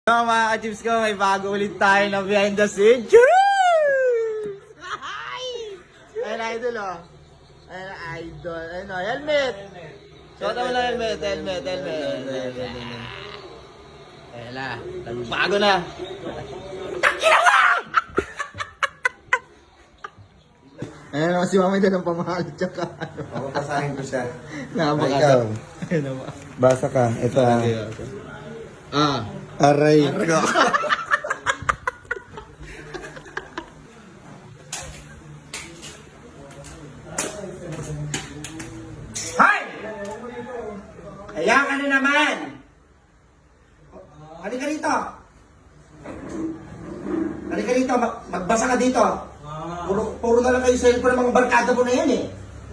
So, mga ka-chips ko, may bago ulit tayo na behind the scene. Ayun, idol, oh. Ayun, idol. Ayun, oh, helmet. Suota mo lang helmet. Ayun na, bago na. Takina mo! Ayun naman si Mama doon ang pamahal. Tsaka ano. Ako kasahin ko siya. Napakasap. Ayun naman. Basa ka. Ito Aray ko. Hoy! Ayan ka na naman! Halika dito! Halika dito, magbasa ka dito! Puro na lang kayo cellphone ng mga barkada mo na yan eh!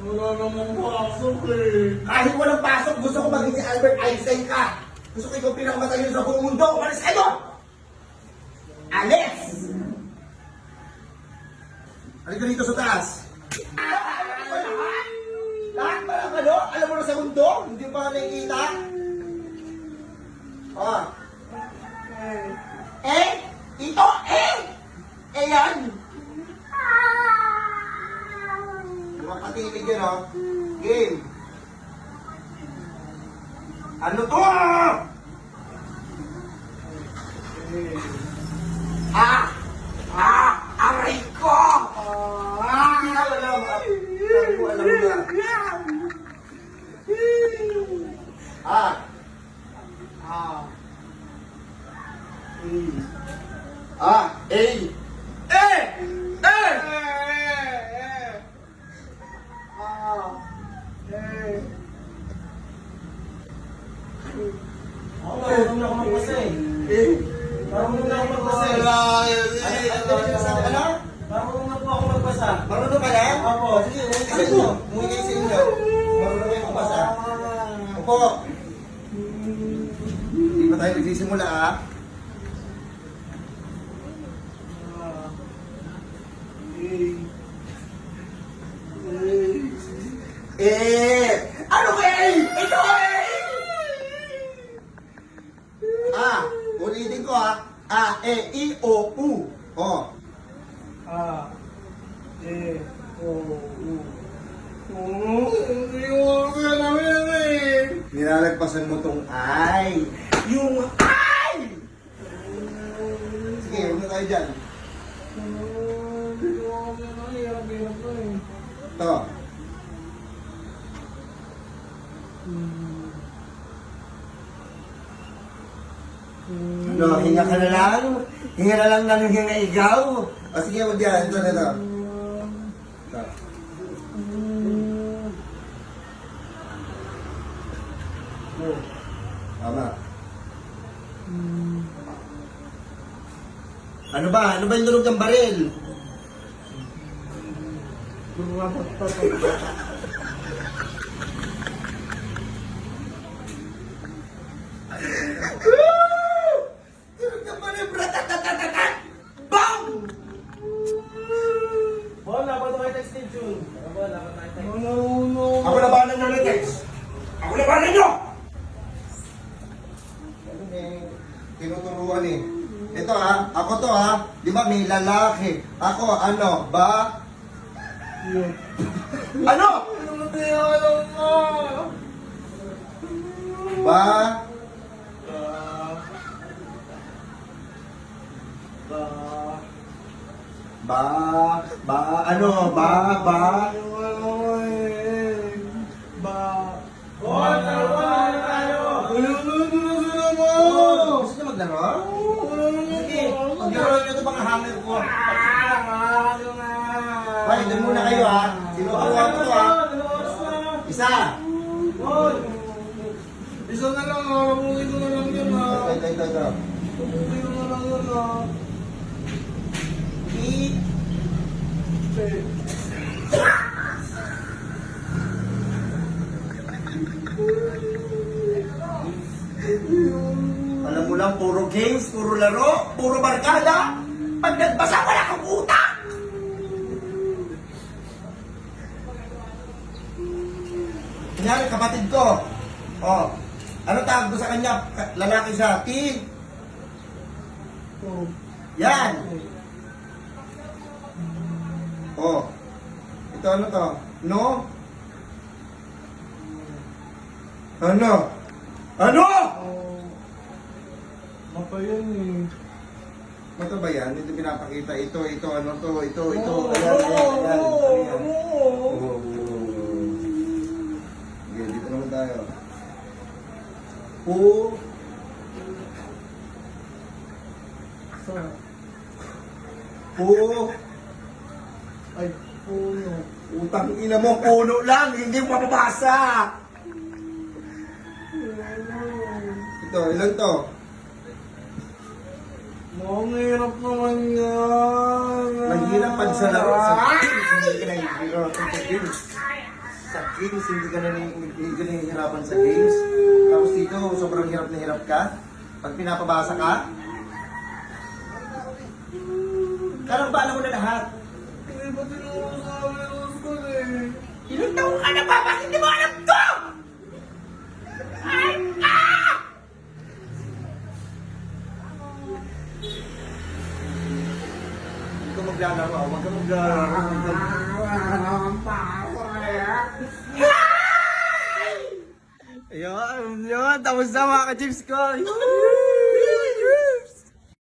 Wala namang pasok eh. Kahit walang pasok, gusto ko maging si Albert Einstein ka! Gusto ko ikaw pinakamatay sa buong mundo! Umalis kayo! Alis! Halika dito sa taas! Lahat ba lang ano? Alam mo na sa mundo? Hindi pa nakikita? Oh. Ito, yan! Mapatilig yan, oh. Game. Ano to? Aray ko! Alam mo na. Marunong na ako magbasa eh. Marunong na ako magbasa eh. Ano? Marunong na po ako magbasa. Marunong ka na? Opo. Sige, umuwi kayo sa inyo. Umuwi kayo sa inyo. Marunong kayo magbasa. Opo. Hindi pa tayo nagsisimula, ha? Ano ba yan? Ito ulitin ko, ha? I-O-U. Oh. Nilalagpasan mo tong ay. Yung ay! Sige, huwag na tayo dyan. Ito. No, hinga ka na lang. Hinga na lang ng hinga ikaw. O sige, huwag yan. Ito na ito. Ito. Tama. Ano ba? Ano ba yung tunog ng baril? Tunog ng baril, bratatatatata! Bang! Wala ba ito kayo extension? Wala ba tayo text? Ako na bahala nyo ng text. Ako na bahala nyo! Tinuturuan eh. Ito ha, ako to ha. Di ba may lalaki? Ako ano, ba? Ano? Ba? Ano? Gusto niyo maglaro? Sige, maglaro niyo ito mga hanger ko. Ay, doon muna kayo ha. Sinuturuan ko to ha. Isa. Isa na lang ah, mabuhay ko na lang yun ah. Ito. Mabuhay ko na lang yun ah. Alam mo lang, puro games, puro laro, puro barkada. Pag nagbasa, wala kang utak! Kunyari, kapatid ko. Oh, ano tawag ko sa kanya? Lalaki siya. Yan! Oh. Ito ano to? No? Ano? Ano? Mapa yan eh. Mata ba yan? Ito pinapakita. Ito, ano to? Ito. Ayan. Oh. Okay, dito naman tayo. Ay, puno. Utang ina mo, puno lang. Hindi mo mapabasa. Ito, ilan to? Ang hirap naman yan. Mahirap pag sa laro. Sa Kings, hindi ka nahihirapan sa Kings. Sa Kings, hindi ka nahihirapan sa Kings. Tapos dito, sobrang hirap na hirap ka. Pag pinapabasa ka, karang bala mo na lahat. Hindi ba tinuro sa amin, Oscar eh? Ilang taong ka na ba? Bakit hindi mo alam to? Ay, ah! Huwag ka maglalaro, huwag ka maglalaro. Ayun, tapos na mga ka-chips ko.